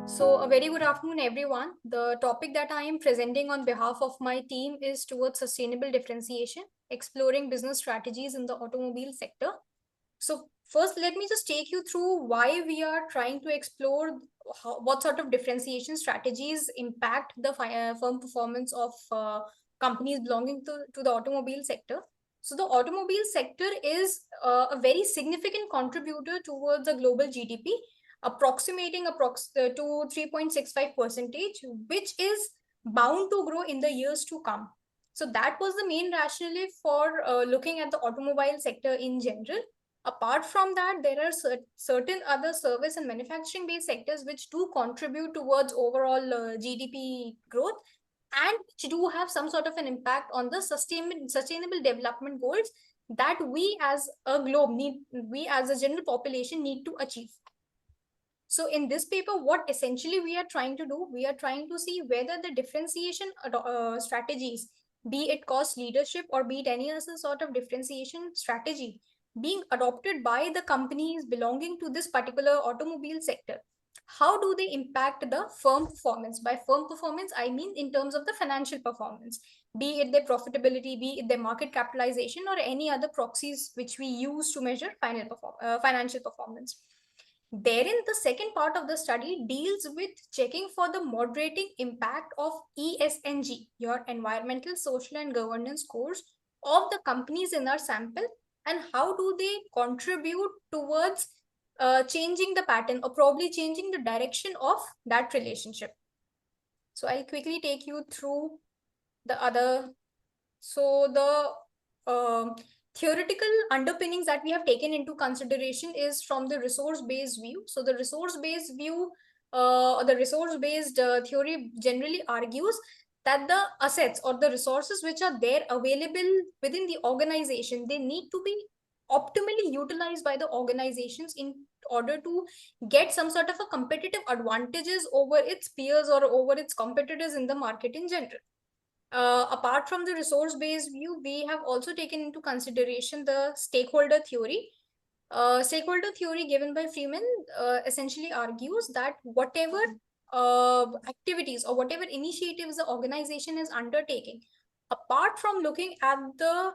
So, a very good afternoon, everyone. The topic that I am presenting on behalf of my team is towards sustainable differentiation, exploring business strategies in the automobile sector. So, first, let me just take you through why we are trying to explore what sort of differentiation strategies impact the firm performance of companies belonging to the automobile sector. So, the automobile sector is a very significant contributor towards the global GDP, approximating to 3.65 percentage, which is bound to grow in the years to come. So that was the main rationale for looking at the automobile sector in general. Apart from that, there are certain other service and manufacturing based sectors which do contribute towards overall GDP growth and which do have some sort of an impact on the sustainable development goals that we as a globe need, we as a general population need to achieve. So in this paper, what essentially we are trying to do, we are trying to see whether the differentiation strategies, be it cost leadership or be it any other sort of differentiation strategy, being adopted by the companies belonging to this particular automobile sector, how do they impact the firm performance? By firm performance, I mean in terms of the financial performance, be it their profitability, be it their market capitalization, or any other proxies which we use to measure financial performance. Therein, the second part of the study deals with checking for the moderating impact of ESG, your environmental, social, and governance scores of the companies in our sample, and how do they contribute towards changing the pattern or probably changing the direction of that relationship. So I'll quickly take you through the other. So the theoretical underpinnings that we have taken into consideration is from the resource-based view. So the resource-based view, the resource-based theory generally argues that the assets or the resources which are there available within the organization, they need to be optimally utilized by the organizations in order to get some sort of a competitive advantages over its peers or over its competitors in the market in general. Apart from the resource-based view, we have also taken into consideration the stakeholder theory. Stakeholder theory given by Freeman essentially argues that whatever activities or whatever initiatives the organization is undertaking, apart from looking at the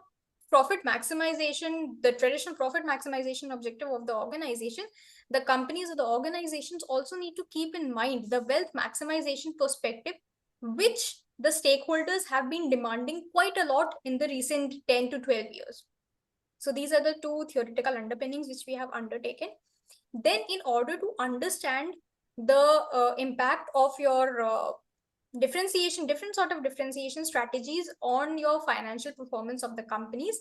profit maximization, the traditional profit maximization objective of the organization, the companies or the organizations also need to keep in mind the wealth maximization perspective, which the stakeholders have been demanding quite a lot in the recent 10 to 12 years. So these are the two theoretical underpinnings which we have undertaken. Then in order to understand the impact of your different sort of differentiation strategies on your financial performance of the companies,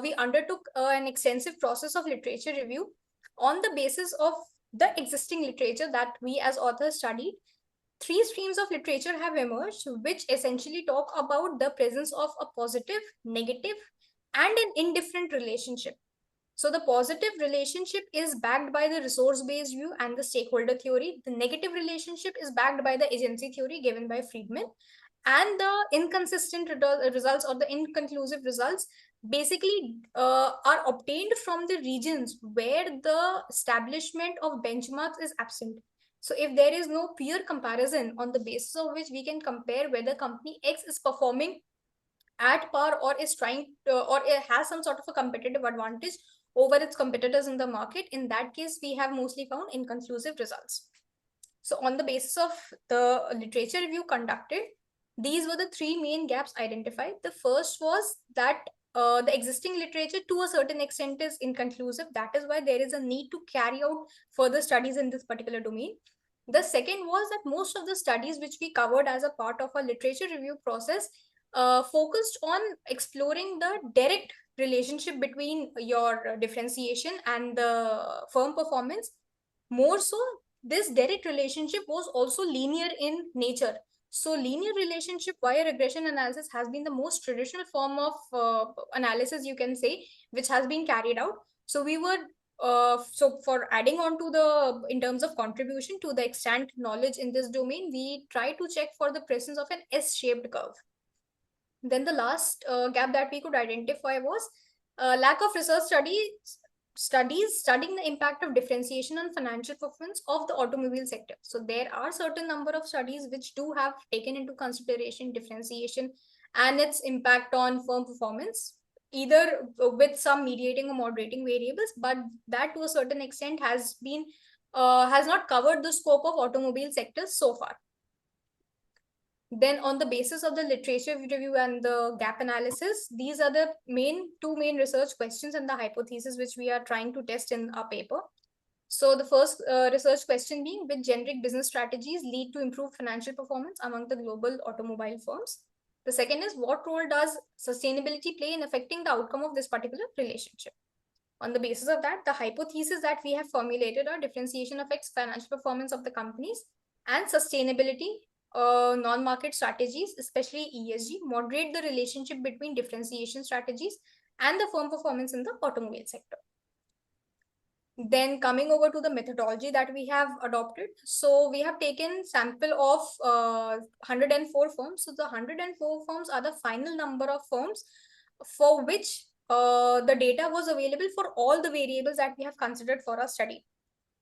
we undertook an extensive process of literature review on the basis of the existing literature that we as authors studied. Three streams of literature have emerged, which essentially talk about the presence of a positive, negative, and an indifferent relationship. So the positive relationship is backed by the resource-based view and the stakeholder theory. The negative relationship is backed by the agency theory given by Friedman. And the inconsistent results or the inconclusive results basically are obtained from the regions where the establishment of benchmarks is absent. So if there is no peer comparison on the basis of which we can compare whether company X is performing at par or is trying to, or it has some sort of a competitive advantage over its competitors in the market, in that case, we have mostly found inconclusive results. So on the basis of the literature review conducted, these were the three main gaps identified. The first was that the existing literature to a certain extent is inconclusive. That is why there is a need to carry out further studies in this particular domain. The second was that most of the studies which we covered as a part of our literature review process focused on exploring the direct relationship between your differentiation and the firm performance. More so, this direct relationship was also linear in nature. So linear relationship via regression analysis has been the most traditional form of analysis, you can say, which has been carried out. So we were so for adding on to the, in terms of contribution to the extant knowledge in this domain, we try to check for the presence of an S-shaped curve. Then the last gap that we could identify was lack of research studies studying the impact of differentiation on financial performance of the automobile sector. So there are certain number of studies which do have taken into consideration differentiation and its impact on firm performance, either with some mediating or moderating variables, but that to a certain extent has not covered the scope of automobile sectors so far. Then on the basis of the literature review and the gap analysis, these are the two main research questions and the hypothesis which we are trying to test in our paper. So the first research question being, which generic business strategies lead to improved financial performance among the global automobile firms? The second is, what role does sustainability play in affecting the outcome of this particular relationship? On the basis of that, the hypothesis that we have formulated are differentiation affects financial performance of the companies, and sustainability, non-market strategies, especially ESG, moderate the relationship between differentiation strategies and the firm performance in the automobile sector. Then coming over to the methodology that we have adopted. So we have taken sample of 104 firms. So the 104 firms are the final number of firms for which the data was available for all the variables that we have considered for our study.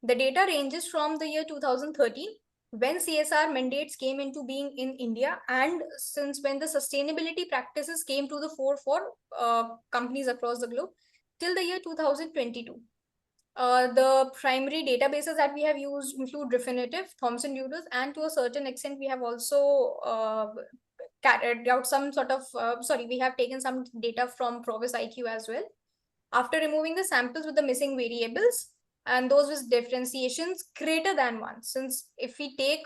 The data ranges from the year 2013, when CSR mandates came into being in India, and since when the sustainability practices came to the fore for companies across the globe, till the year 2022. The primary databases that we have used include Refinitiv, Thomson Reuters, and to a certain extent, we have also carried out some sort of, we have taken some data from Provis IQ as well. After removing the samples with the missing variables and those with differentiations greater than 1, since if we take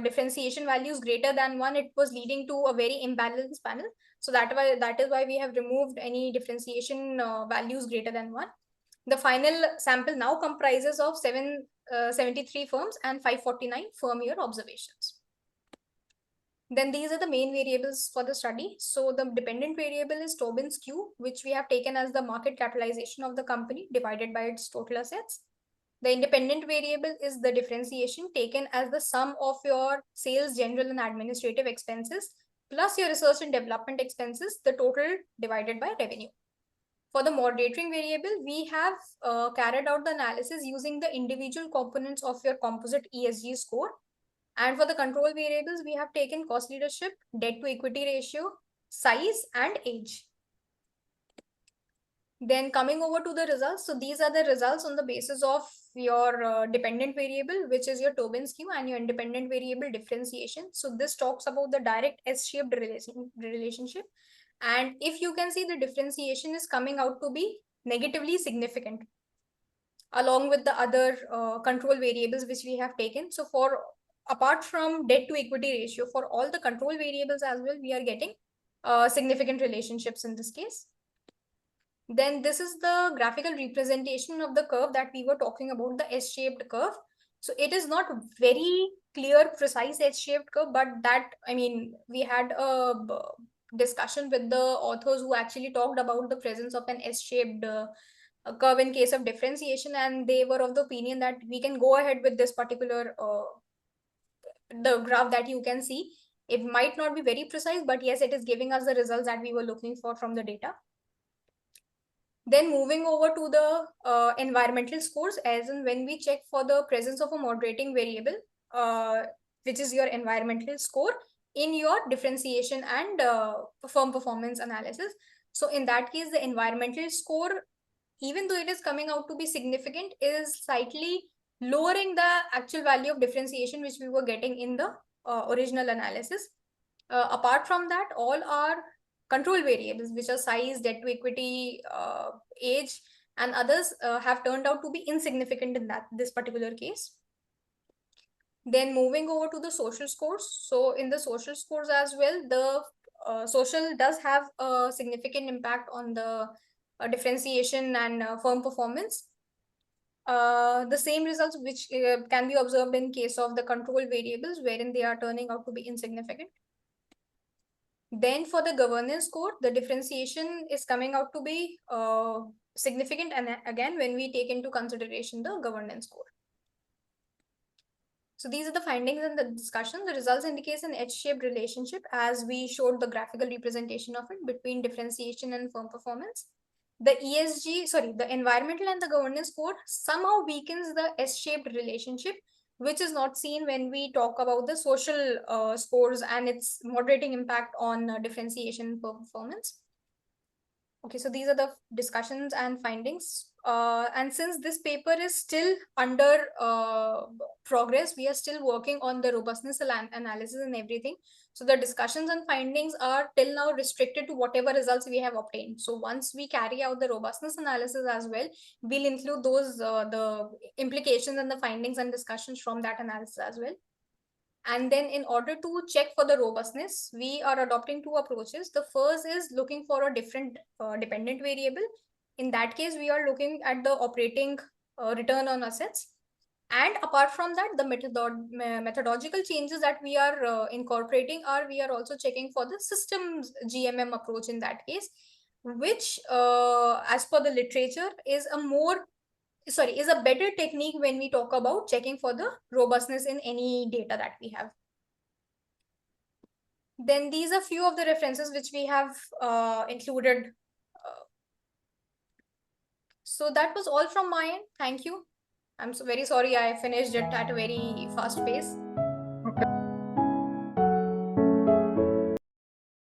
differentiation values greater than 1, it was leading to a very imbalanced panel. So that is why we have removed any differentiation values greater than 1. The final sample now comprises of 73 firms and 549 firm year observations. Then these are the main variables for the study. So the dependent variable is Tobin's Q, which we have taken as the market capitalization of the company divided by its total assets. The independent variable is the differentiation, taken as the sum of your sales, general and administrative expenses plus your research and development expenses, the total divided by revenue. For the moderating variable, we have carried out the analysis using the individual components of your composite ESG score. And for the control variables, we have taken cost leadership, debt to equity ratio, size, and age. Then coming over to the results. So these are the results on the basis of your dependent variable, which is your Tobin's Q, and your independent variable differentiation. So this talks about the direct S-shaped relationship. And if you can see, the differentiation is coming out to be negatively significant along with the other control variables which we have taken. So apart from debt to equity ratio, for all the control variables as well, we are getting significant relationships in this case. Then this is the graphical representation of the curve that we were talking about, the S-shaped curve. So it is not very clear, precise S-shaped curve, but that, I mean, we had a discussion with the authors who actually talked about the presence of an S-shaped curve in case of differentiation, and they were of the opinion that we can go ahead with this particular the graph that you can see. It might not be very precise, but yes, it is giving us the results that we were looking for from the data. Then moving over to the environmental scores, as in when we check for the presence of a moderating variable, which is your environmental score in your differentiation and firm performance analysis. So in that case, the environmental score, even though it is coming out to be significant, is slightly lowering the actual value of differentiation which we were getting in the original analysis. Apart from that, all our control variables, which are size, debt to equity, age, and others, have turned out to be insignificant in this particular case. Then moving over to the social scores. So in the social scores as well, the social does have a significant impact on the differentiation and firm performance. The same results which can be observed in case of the control variables, wherein they are turning out to be insignificant. Then for the governance score, the differentiation is coming out to be significant, and again, when we take into consideration the governance score. So these are the findings in the discussion. The results indicate an H-shaped relationship, as we showed the graphical representation of it between differentiation and firm performance. the environmental and the governance code somehow weakens the S-shaped relationship, which is not seen when we talk about the social scores and its moderating impact on differentiation performance. Okay, so these are the discussions and findings. And since this paper is still under progress, we are still working on the robustness analysis and everything. So the discussions and findings are till now restricted to whatever results we have obtained. So once we carry out the robustness analysis as well, we'll include those the implications and the findings and discussions from that analysis as well. And then in order to check for the robustness, we are adopting two approaches. The first is looking for a different dependent variable. In that case, we are looking at the operating return on assets. And apart from that, the methodological changes that we are incorporating are, we are also checking for the systems GMM approach in that case, which as per the literature is a better technique when we talk about checking for the robustness in any data that we have. Then these are few of the references which we have included. So that was all from my end. Thank you. I'm so very sorry I finished it at a very fast pace.